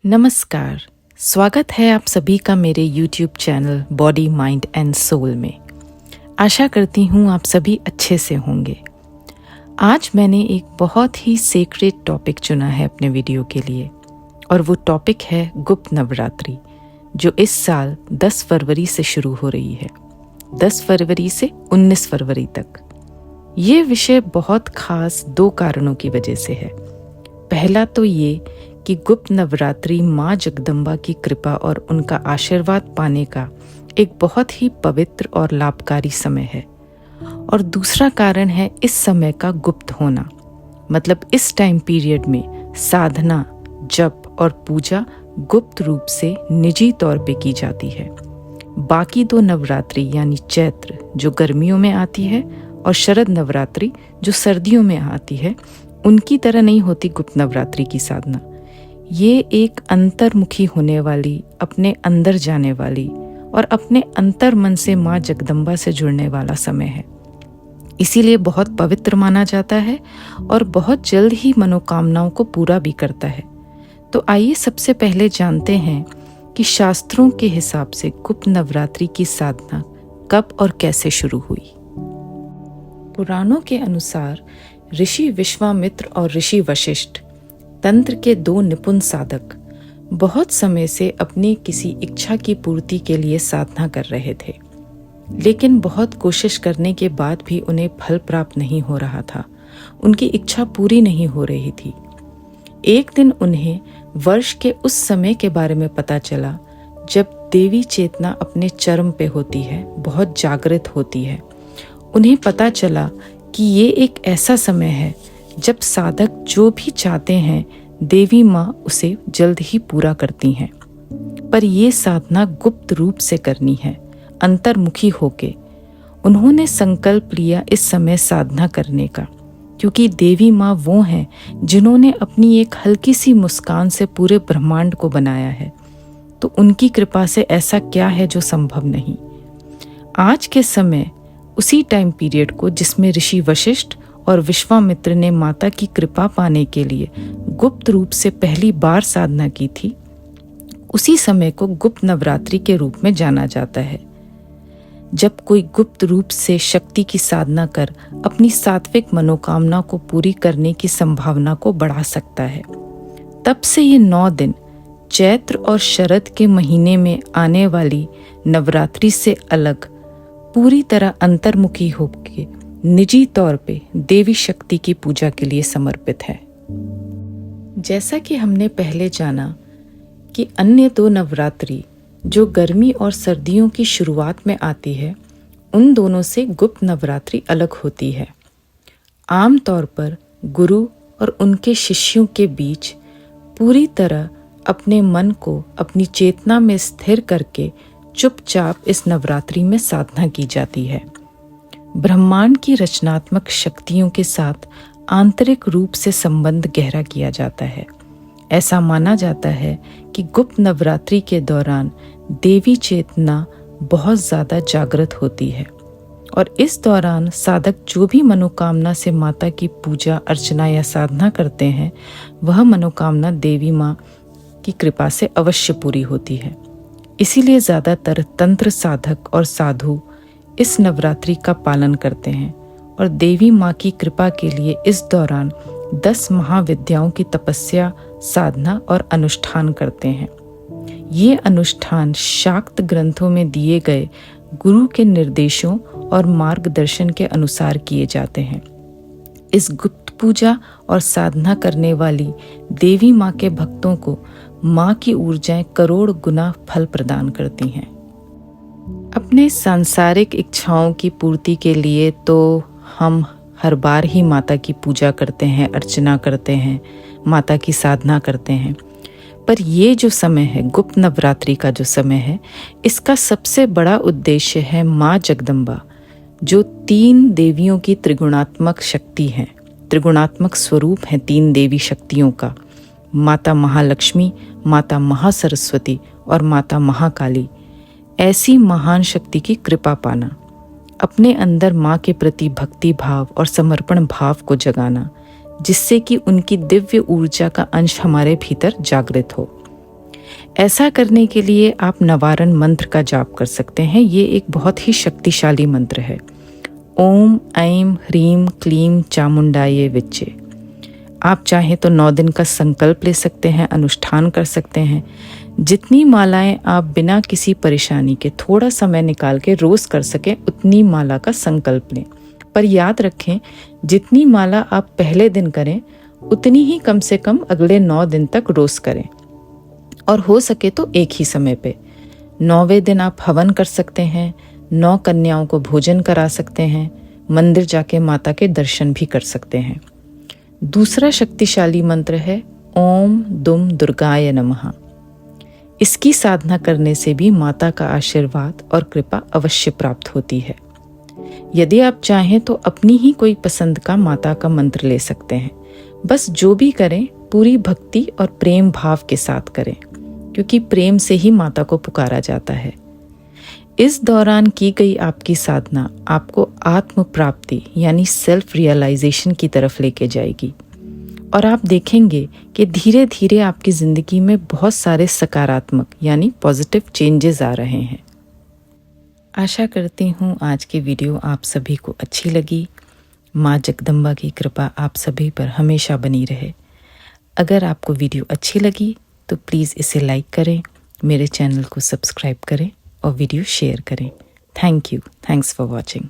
नमस्कार। स्वागत है आप सभी का मेरे YouTube channel body mind and soul में। आशा करती हूँ आप सभी अच्छे से होंगे। आज मैंने एक बहुत ही सेक्रेड टॉपिक चुना है अपने वीडियो के लिए और वो टॉपिक है गुप्त नवरात्रि, जो इस साल 10 फरवरी से शुरू हो रही है। 10 फरवरी से 19 फरवरी तक। ये विषय बहुत खास 2 कारणों की वजह से है। पहला तो ये कि गुप्त नवरात्रि माँ जगदम्बा की कृपा और उनका आशीर्वाद पाने का एक बहुत ही पवित्र और लाभकारी समय है। और दूसरा कारण है इस समय का गुप्त होना, मतलब इस टाइम पीरियड में साधना, जप और पूजा गुप्त रूप से निजी तौर पे की जाती है। बाकी 2 नवरात्रि यानी चैत्र जो गर्मियों में आती है और शरद नवरात्रि जो सर्दियों में आती है, उनकी तरह नहीं होती गुप्त नवरात्रि की साधना। ये एक अंतर्मुखी होने वाली, अपने अंदर जाने वाली और अपने अंतर मन से माँ जगदम्बा से जुड़ने वाला समय है। इसीलिए बहुत पवित्र माना जाता है और बहुत जल्द ही मनोकामनाओं को पूरा भी करता है। तो आइए सबसे पहले जानते हैं कि शास्त्रों के हिसाब से गुप्त नवरात्रि की साधना कब और कैसे शुरू हुई। पुराणों के अनुसार ऋषि विश्वामित्र और ऋषि वशिष्ठ, तंत्र के 2 निपुण साधक, बहुत समय से अपनी किसी इच्छा की पूर्ति के लिए साधना कर रहे थे, लेकिन बहुत कोशिश करने के बाद भी उन्हें फल प्राप्त नहीं हो रहा था। उनकी इच्छा पूरी नहीं हो रही थी। एक दिन उन्हें वर्ष के उस समय के बारे में पता चला जब देवी चेतना अपने चरम पे होती है, बहुत जागृत होती है। उन्हें पता चला कि ये एक ऐसा समय है जब साधक जो भी चाहते हैं देवी माँ उसे जल्द ही पूरा करती हैं। पर ये साधना गुप्त रूप से करनी है, अंतर्मुखी होके। उन्होंने संकल्प लिया इस समय साधना करने का, क्योंकि देवी माँ वो हैं जिन्होंने अपनी एक हल्की सी मुस्कान से पूरे ब्रह्मांड को बनाया है। तो उनकी कृपा से ऐसा क्या है जो संभव नहीं। आज के समय उसी टाइम पीरियड को जिसमें ऋषि वशिष्ठ और विश्वामित्र ने माता की कृपा पाने के लिए गुप्त रूप से पहली बार साधना की थी, उसी समय को गुप्त नवरात्रि के रूप में जाना जाता है। जब कोई गुप्त रूप से शक्ति की साधना कर अपनी सात्विक मनोकामना को पूरी करने की संभावना को बढ़ा सकता है। तब से ये 9 दिन चैत्र और शरद के महीने में आने वाली नवरात्रि से अलग पूरी तरह अंतर्मुखी होकर निजी तौर पे देवी शक्ति की पूजा के लिए समर्पित है। जैसा कि हमने पहले जाना कि अन्य 2 नवरात्रि जो गर्मी और सर्दियों की शुरुआत में आती है, उन दोनों से गुप्त नवरात्रि अलग होती है। आम तौर पर गुरु और उनके शिष्यों के बीच पूरी तरह अपने मन को अपनी चेतना में स्थिर करके चुपचाप इस नवरात्रि में साधना की जाती है। ब्रह्मांड की रचनात्मक शक्तियों के साथ आंतरिक रूप से संबंध गहरा किया जाता है। ऐसा माना जाता है कि गुप्त नवरात्रि के दौरान देवी चेतना बहुत ज़्यादा जागृत होती है और इस दौरान साधक जो भी मनोकामना से माता की पूजा अर्चना या साधना करते हैं, वह मनोकामना देवी माँ की कृपा से अवश्य पूरी होती है। इसीलिए ज़्यादातर तंत्र साधक और साधु इस नवरात्रि का पालन करते हैं और देवी माँ की कृपा के लिए इस दौरान 10 महाविद्याओं की तपस्या, साधना और अनुष्ठान करते हैं। ये अनुष्ठान शाक्त ग्रंथों में दिए गए गुरु के निर्देशों और मार्गदर्शन के अनुसार किए जाते हैं। इस गुप्त पूजा और साधना करने वाली देवी माँ के भक्तों को माँ की ऊर्जाएं करोड़ गुना फल प्रदान करती हैं। अपने सांसारिक इच्छाओं की पूर्ति के लिए तो हम हर बार ही माता की पूजा करते हैं, अर्चना करते हैं, माता की साधना करते हैं। पर ये जो समय है, गुप्त नवरात्रि का जो समय है, इसका सबसे बड़ा उद्देश्य है माँ जगदम्बा, जो 3 देवियों की त्रिगुणात्मक शक्ति है, त्रिगुणात्मक स्वरूप है 3 देवी शक्तियों का, माता महालक्ष्मी, माता महासरस्वती और माता महाकाली। ऐसी महान शक्ति की कृपा पाना, अपने अंदर माँ के प्रति भक्ति भाव और समर्पण भाव को जगाना, जिससे कि उनकी दिव्य ऊर्जा का अंश हमारे भीतर जागृत हो। ऐसा करने के लिए आप नवारण मंत्र का जाप कर सकते हैं। ये एक बहुत ही शक्तिशाली मंत्र है। ओम ऐं ह्रीं क्लीं चामुंडाये विच्चे। आप चाहें तो 9 दिन का संकल्प ले सकते हैं, अनुष्ठान कर सकते हैं। जितनी मालाएं आप बिना किसी परेशानी के थोड़ा समय निकाल के रोज कर सकें उतनी माला का संकल्प लें। पर याद रखें, जितनी माला आप पहले दिन करें उतनी ही कम से कम अगले 9 दिन तक रोज करें, और हो सके तो एक ही समय पे। 9वें दिन आप हवन कर सकते हैं, 9 कन्याओं को भोजन करा सकते हैं, मंदिर जाके माता के दर्शन भी कर सकते हैं। दूसरा शक्तिशाली मंत्र है ओम दुम दुर्गाय नमः। इसकी साधना करने से भी माता का आशीर्वाद और कृपा अवश्य प्राप्त होती है। यदि आप चाहें तो अपनी ही कोई पसंद का माता का मंत्र ले सकते हैं। बस जो भी करें पूरी भक्ति और प्रेम भाव के साथ करें, क्योंकि प्रेम से ही माता को पुकारा जाता है। इस दौरान की गई आपकी साधना आपको आत्म प्राप्ति यानी सेल्फ रियलाइजेशन की तरफ लेके जाएगी, और आप देखेंगे कि धीरे धीरे आपकी ज़िंदगी में बहुत सारे सकारात्मक यानी पॉजिटिव चेंजेस आ रहे हैं। आशा करती हूँ आज की वीडियो आप सभी को अच्छी लगी। माँ जगदम्बा की कृपा आप सभी पर हमेशा बनी रहे। अगर आपको वीडियो अच्छी लगी तो प्लीज़ इसे लाइक करें, मेरे चैनल को सब्सक्राइब करें और वीडियो शेयर करें। Thank you. Thanks for watching.